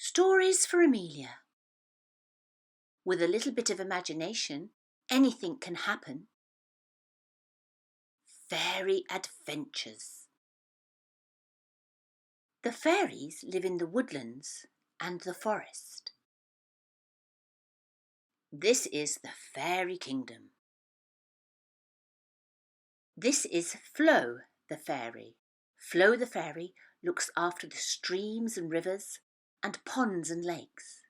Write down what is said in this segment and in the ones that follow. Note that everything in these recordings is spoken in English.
Stories for Emilia. With a little bit of imagination, anything can happen. Fairy adventures. The fairies live in the woodlands and the forest. This is the fairy kingdom. This is Flo the fairy. Flo the fairy looks after the streams and rivers and ponds and lakes.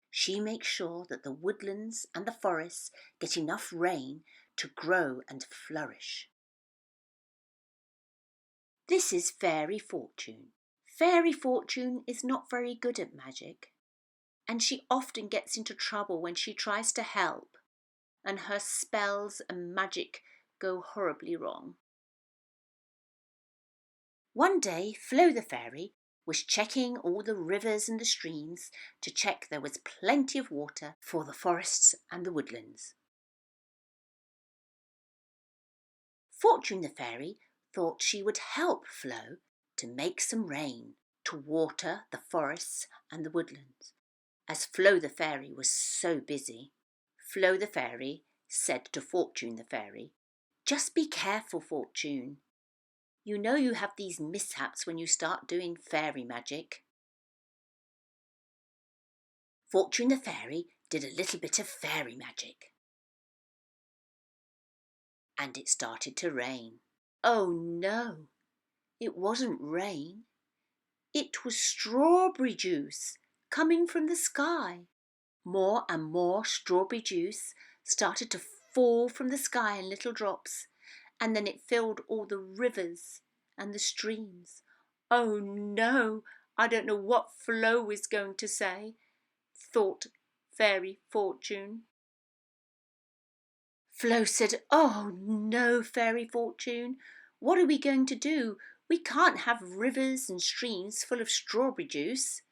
She makes sure that the woodlands and the forests get enough rain to grow and flourish. This is Fairy Fortune. Fairy Fortune is not very good at magic, and she often gets into trouble when she tries to help, and her spells and magic go horribly wrong. One day, Flo the fairy was checking all the rivers and the streams to check there was plenty of water for the forests and the woodlands. Fortune the fairy thought she would help Flo to make some rain to water the forests and the woodlands, as Flo the fairy was so busy. Flo the fairy said to Fortune the fairy, "Just be careful, Fortune. You know you have these mishaps when you start doing fairy magic." Fortune the fairy did a little bit of fairy magic, and it started to rain. Oh no, it wasn't rain. It was strawberry juice coming from the sky. More and more strawberry juice started to fall from the sky in little drops, and then it filled all the rivers and the streams. Oh no, I don't know what Flo is going to say, thought Fairy Fortune. Flo said, "Oh no, Fairy Fortune, what are we going to do? We can't have rivers and streams full of strawberry juice.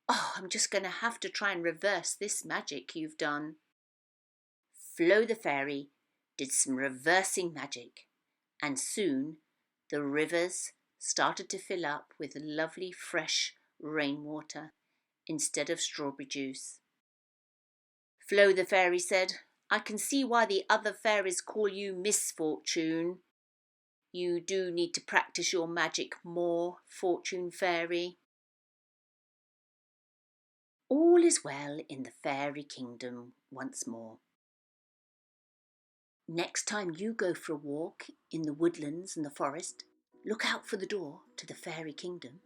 Oh, I'm just going to have to try and reverse this magic you've done." Flo the fairy did some reversing magic, and soon the rivers started to fill up with lovely fresh rainwater instead of strawberry juice. Flo the fairy said, "I can see why the other fairies call you Miss Fortune. You do need to practice your magic more, Fortune Fairy." All is well in the fairy kingdom once more. Next time you go for a walk in the woodlands and the forest, look out for the door to the fairy kingdom.